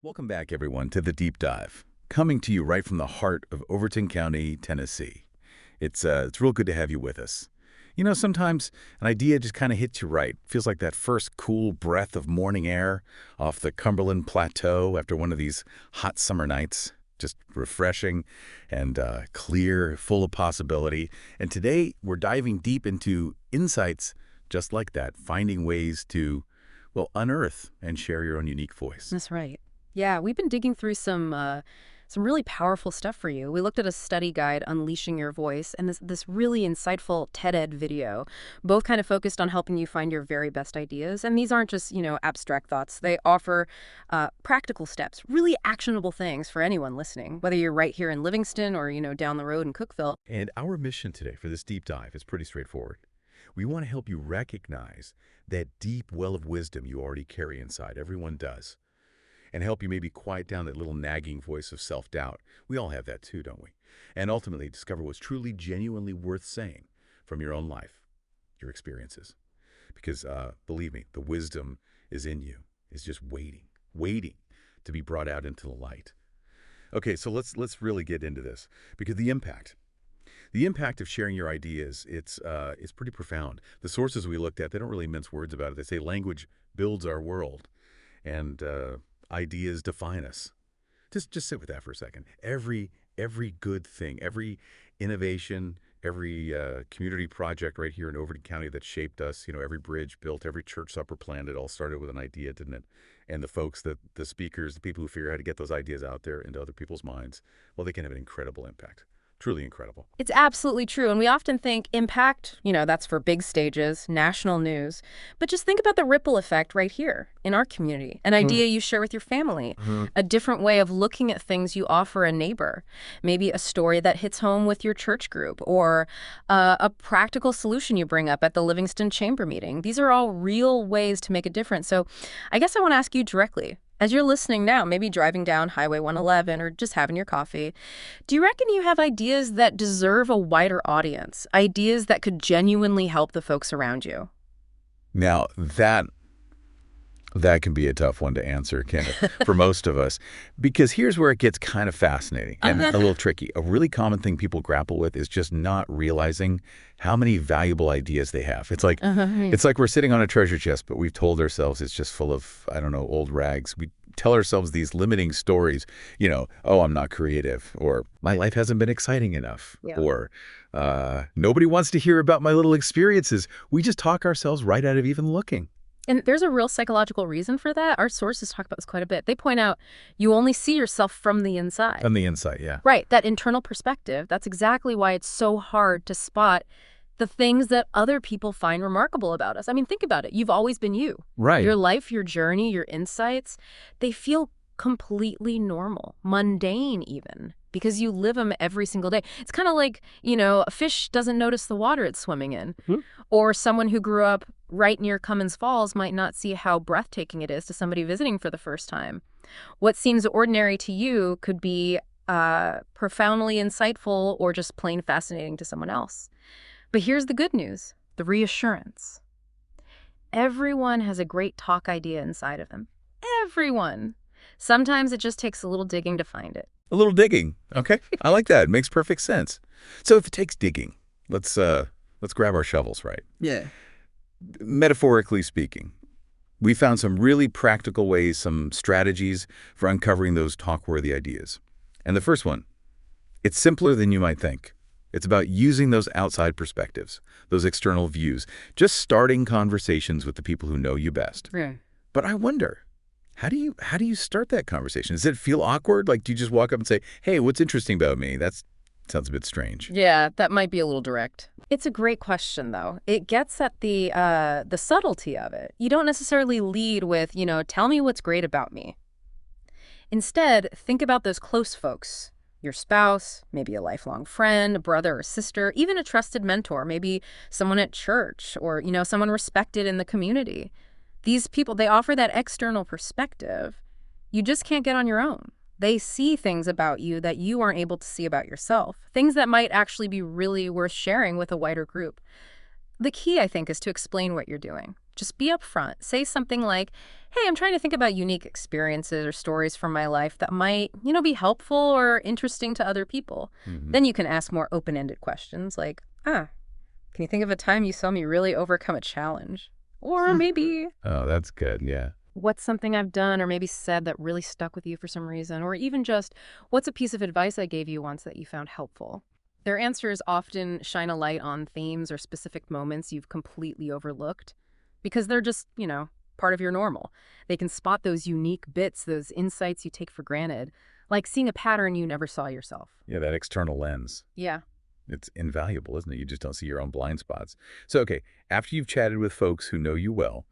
Welcome back, everyone, to The Deep Dive, coming to you right from the heart of Overton County, Tennessee. It's real good to have you with us. You know, sometimes an idea just kind of hits you right. Feels like that first cool breath of morning air off the Cumberland Plateau after one of these hot summer nights. Just refreshing and clear, full of possibility. And today, we're diving deep into insights just like that, finding ways to, well, unearth and share your own unique voice. That's right. Yeah, we've been digging through some really powerful stuff for you. We looked at a study guide, Unleashing Your Voice, and this really insightful TED-Ed video, both kind of focused on helping you find your very best ideas. And these aren't just, abstract thoughts. They offer practical steps, really actionable things for anyone listening, whether you're right here in Livingston or, down the road in Cookeville. And our mission today for this deep dive is pretty straightforward. We want to help you recognize that deep well of wisdom you already carry inside. Everyone does. And help you maybe quiet down that little nagging voice of self-doubt. We all have that too, don't we? And ultimately discover what's truly, genuinely worth saying from your own life, your experiences. Because believe me, the wisdom is in you. It's just waiting to be brought out into the light. Okay, so let's really get into this, because the impact of sharing your ideas, it's pretty profound. The sources we looked at, they don't really mince words about it. They say language builds our world, and ideas define us. Just sit with that for a second. Every good thing, every innovation, every community project right here in Overton County that shaped us, every bridge built, every church supper planned, it all started with an idea, didn't it? And the folks, the speakers, the people who figure out how to get those ideas out there into other people's minds, well, they can have an incredible impact. Truly incredible. It's absolutely true. And we often think impact, that's for big stages, national news. But just think about the ripple effect right here in our community. An idea you share with your family, a different way of looking at things you offer a neighbor, maybe a story that hits home with your church group, or a practical solution you bring up at the Livingston Chamber meeting. These are all real ways to make a difference. So I guess I want to ask you directly, as you're listening now, maybe driving down Highway 111 or just having your coffee, do you reckon you have ideas that deserve a wider audience? Ideas that could genuinely help the folks around you? Now, that can be a tough one to answer, can it, for most of us? Because here's where it gets kind of fascinating and a little tricky. A really common thing people grapple with is just not realizing how many valuable ideas they have. It's like we're sitting on a treasure chest, but we've told ourselves it's just full of, I don't know, old rags. We tell ourselves these limiting stories, oh, I'm not creative, or my life hasn't been exciting enough, or nobody wants to hear about my little experiences. We just talk ourselves right out of even looking. And there's a real psychological reason for that. Our sources talk about this quite a bit. They point out you only see yourself from the inside. From the inside, yeah. Right, that internal perspective. That's exactly why it's so hard to spot the things that other people find remarkable about us. I mean, think about it. You've always been you. Right. Your life, your journey, your insights, they feel completely normal, mundane even, because you live them every single day. It's kind of like, a fish doesn't notice the water it's swimming in. Or someone who grew up right near Cummins Falls might not see how breathtaking it is to somebody visiting for the first time. What seems ordinary to you could be profoundly insightful or just plain fascinating to someone else. But here's the good news, the reassurance. Everyone has a great talk idea inside of them. Everyone. Sometimes it just takes a little digging to find it. A little digging. Okay. I like that. It makes perfect sense. So if it takes digging, let's grab our shovels, right? Yeah. Metaphorically speaking, we found some really practical ways, some strategies for uncovering those talk-worthy ideas. And the first one, it's simpler than you might think. It's about using those outside perspectives, those external views, just starting conversations with the people who know you best. Yeah. But I wonder, how do you start that conversation? Does it feel awkward? Like, do you just walk up and say, hey, what's interesting about me? That sounds a bit strange. Yeah, that might be a little direct. It's a great question, though. It gets at the subtlety of it. You don't necessarily lead with, tell me what's great about me. Instead, think about those close folks. Your spouse, maybe a lifelong friend, a brother or sister, even a trusted mentor, maybe someone at church or, someone respected in the community. These people, they offer that external perspective you just can't get on your own. They see things about you that you aren't able to see about yourself, things that might actually be really worth sharing with a wider group. The key, I think, is to explain what you're doing. Just be upfront. Say something like, hey, I'm trying to think about unique experiences or stories from my life that might, be helpful or interesting to other people. Hmm. Then you can ask more open-ended questions like, can you think of a time you saw me really overcome a challenge? Or maybe, Oh, that's good. Yeah. what's something I've done or maybe said that really stuck with you for some reason? Or even just, what's a piece of advice I gave you once that you found helpful? Their answers often shine a light on themes or specific moments you've completely overlooked because they're just, part of your normal. They can spot those unique bits, those insights you take for granted, like seeing a pattern you never saw yourself. Yeah, that external lens. Yeah. It's invaluable, isn't it? You just don't see your own blind spots. So, okay, after you've chatted with folks who know you well,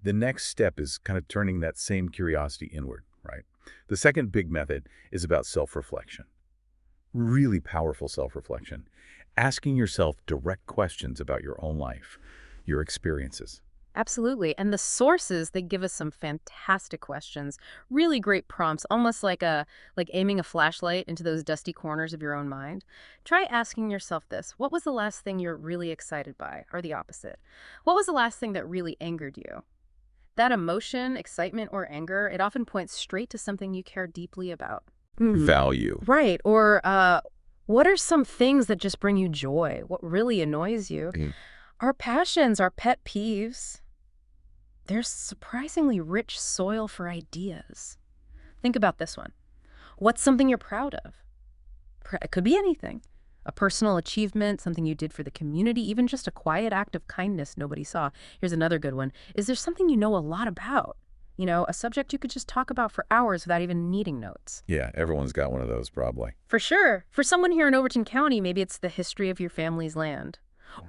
the next step is kind of turning that same curiosity inward, right? The second big method is about self-reflection. Really powerful self-reflection. Asking yourself direct questions about your own life, your experiences. Absolutely. And the sources, they give us some fantastic questions, really great prompts, almost like aiming a flashlight into those dusty corners of your own mind. Try asking yourself this: what was the last thing you're really excited by? Or the opposite. What was the last thing that really angered you? That emotion, excitement, or anger, it often points straight to something you care deeply about. Value. Right. Or what are some things that just bring you joy? What really annoys you? Our passions, our pet peeves, there's surprisingly rich soil for ideas. Think about this one. What's something you're proud of? It could be anything. A personal achievement, something you did for the community, even just a quiet act of kindness nobody saw. Here's another good one. Is there something you know a lot about? A subject you could just talk about for hours without even needing notes. Yeah, everyone's got one of those probably. For sure. For someone here in Overton County, maybe it's the history of your family's land,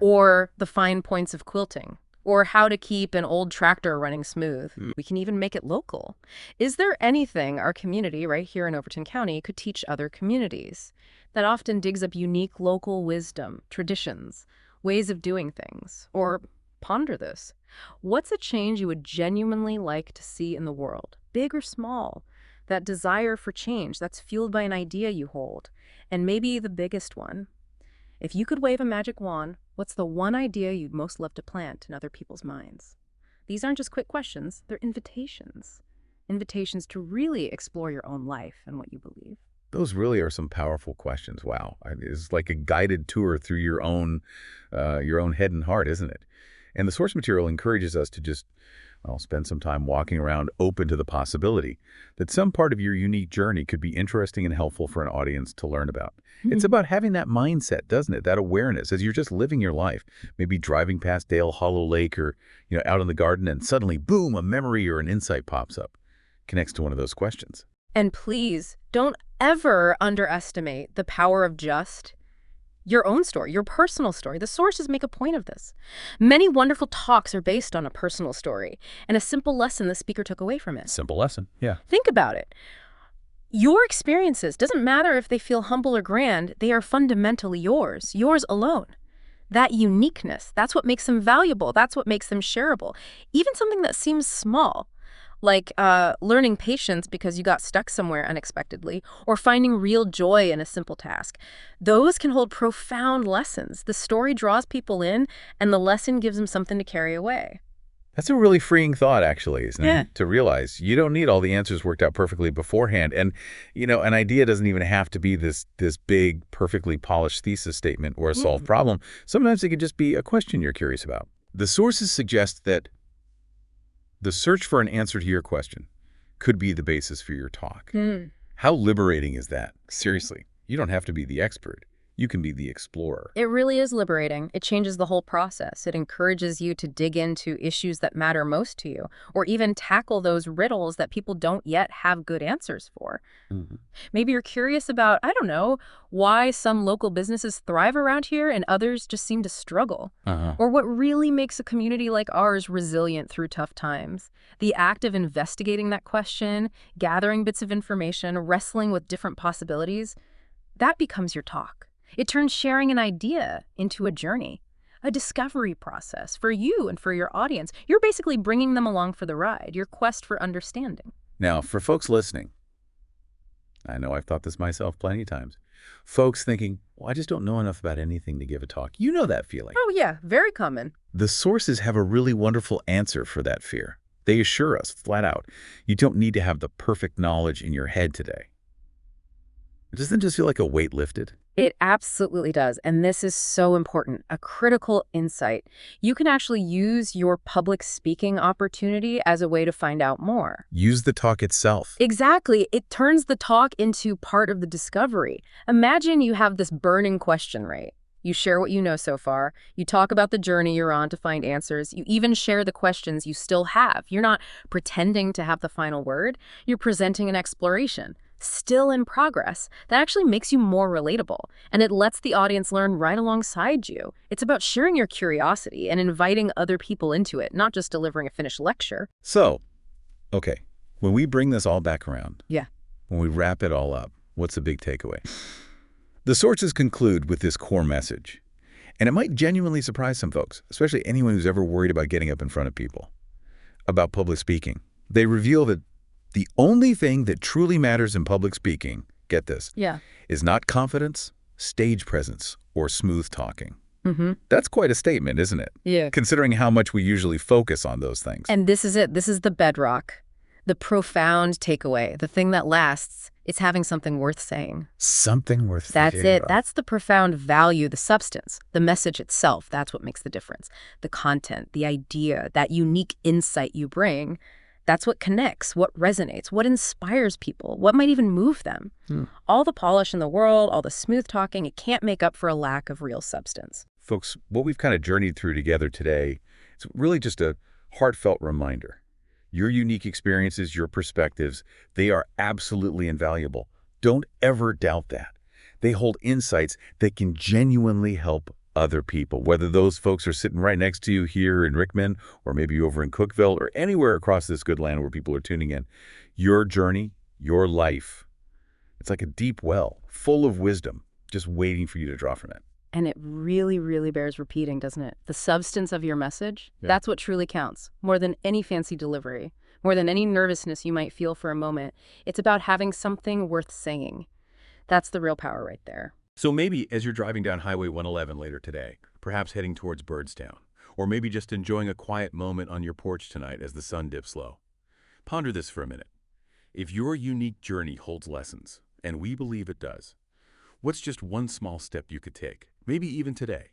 or the fine points of quilting, or how to keep an old tractor running smooth. We can even make it local. Is there anything our community right here in Overton County could teach other communities? That often digs up unique local wisdom, traditions, ways of doing things. Or ponder this. What's a change you would genuinely like to see in the world, big or small? That desire for change that's fueled by an idea you hold. And maybe the biggest one. If you could wave a magic wand, what's the one idea you'd most love to plant in other people's minds? These aren't just quick questions, they're invitations. Invitations to really explore your own life and what you believe. Those really are some powerful questions. Wow. It's like a guided tour through your own head and heart, isn't it? And the source material encourages us to just, spend some time walking around open to the possibility that some part of your unique journey could be interesting and helpful for an audience to learn about. It's about having that mindset, doesn't it? That awareness as you're just living your life, maybe driving past Dale Hollow Lake or, out in the garden, and suddenly, boom, a memory or an insight pops up, connects to one of those questions. And please, don't ever underestimate the power of just your own story, your personal story. The sources make a point of this. Many wonderful talks are based on a personal story and a simple lesson the speaker took away from it. Simple lesson, yeah. Think about it. Your experiences, doesn't matter if they feel humble or grand, they are fundamentally yours alone. That uniqueness, that's what makes them valuable. That's what makes them shareable. Even something that seems small, like learning patience because you got stuck somewhere unexpectedly, or finding real joy in a simple task. Those can hold profound lessons. The story draws people in, and the lesson gives them something to carry away. That's a really freeing thought, actually, isn't Yeah. it? To realize you don't need all the answers worked out perfectly beforehand. And, an idea doesn't even have to be this big, perfectly polished thesis statement or a solved problem. Sometimes it can just be a question you're curious about. The sources suggest that the search for an answer to your question could be the basis for your talk. How liberating is that? Seriously, you don't have to be the expert. You can be the explorer. It really is liberating. It changes the whole process. It encourages you to dig into issues that matter most to you, or even tackle those riddles that people don't yet have good answers for. Maybe you're curious about, I don't know, why some local businesses thrive around here and others just seem to struggle. Or what really makes a community like ours resilient through tough times. The act of investigating that question, gathering bits of information, wrestling with different possibilities, that becomes your talk. It turns sharing an idea into a journey, a discovery process for you and for your audience. You're basically bringing them along for the ride, your quest for understanding. Now, for folks listening, I know I've thought this myself plenty of times. Folks thinking, well, I just don't know enough about anything to give a talk. You know that feeling. Oh, yeah, very common. The sources have a really wonderful answer for that fear. They assure us, flat out, you don't need to have the perfect knowledge in your head today. Doesn't it just feel like a weight lifted? It absolutely does. And this is so important. A critical insight. You can actually use your public speaking opportunity as a way to find out more. Use the talk itself. Exactly. It turns the talk into part of the discovery. Imagine you have this burning question, right? You share what you know so far. You talk about the journey you're on to find answers. You even share the questions you still have. You're not pretending to have the final word. You're presenting an exploration, still in progress. That actually makes you more relatable, and it lets the audience learn right alongside you. It's about sharing your curiosity and inviting other people into it, not just delivering a finished lecture. So, okay, when we bring this all back around, Yeah. when we wrap it all up, what's the big takeaway? The sources conclude with this core message, and it might genuinely surprise some folks, especially anyone who's ever worried about getting up in front of people, about public speaking. They reveal that the only thing that truly matters in public speaking, get this, Yeah. is not confidence, stage presence, or smooth talking. Mm-hmm. That's quite a statement, isn't it? Yeah. Considering how much we usually focus on those things. And this is it. This is the bedrock, the profound takeaway, the thing that lasts. It's having something worth saying. Something worth That's thinking it. about. That's the profound value, the substance, the message itself. That's what makes the difference. The content, the idea, that unique insight you bring, that's what connects, what resonates, what inspires people, what might even move them. All the polish in the world, all the smooth talking, it can't make up for a lack of real substance. Folks, what we've kind of journeyed through together today, it's really just a heartfelt reminder. Your unique experiences, your perspectives, they are absolutely invaluable. Don't ever doubt that. They hold insights that can genuinely help other people, whether those folks are sitting right next to you here in Rickman, or maybe over in Cookeville, or anywhere across this good land where people are tuning in. Your journey, your life, it's like a deep well, full of wisdom, just waiting for you to draw from it. And it really, really bears repeating, doesn't it? The substance of your message, Yeah. that's what truly counts. More than any fancy delivery, more than any nervousness you might feel for a moment. It's about having something worth saying. That's the real power right there. So maybe as you're driving down Highway 111 later today, perhaps heading towards Birdstown, or maybe just enjoying a quiet moment on your porch tonight as the sun dips low, ponder this for a minute. If your unique journey holds lessons, and we believe it does, what's just one small step you could take, maybe even today,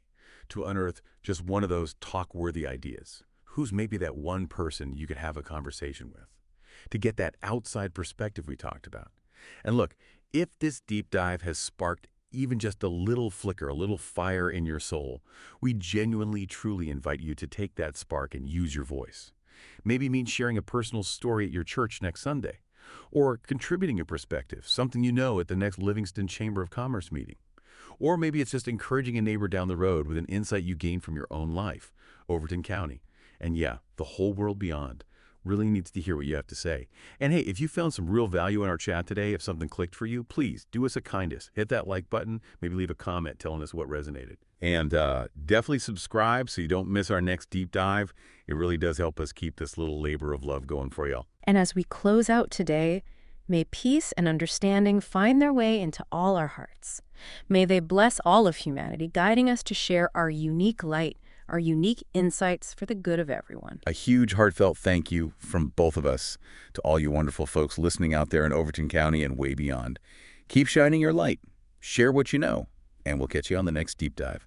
to unearth just one of those talk-worthy ideas? Who's maybe that one person you could have a conversation with, to get that outside perspective we talked about? And look, if this deep dive has sparked even just a little flicker, a little fire in your soul, we genuinely, truly invite you to take that spark and use your voice. Maybe it means sharing a personal story at your church next Sunday, or contributing a perspective, something you know at the next Livingston Chamber of Commerce meeting. Or maybe it's just encouraging a neighbor down the road with an insight you gained from your own life, Overton County. And yeah, the whole world beyond really needs to hear what you have to say. And hey, if you found some real value in our chat today, if something clicked for you, please do us a kindness. Hit that like button, maybe leave a comment telling us what resonated. And definitely subscribe so you don't miss our next deep dive. It really does help us keep this little labor of love going for y'all. And as we close out today, may peace and understanding find their way into all our hearts. May they bless all of humanity, guiding us to share our unique light, our unique insights for the good of everyone. A huge heartfelt thank you from both of us to all you wonderful folks listening out there in Overton County and way beyond. Keep shining your light, share what you know, and we'll catch you on the next deep dive.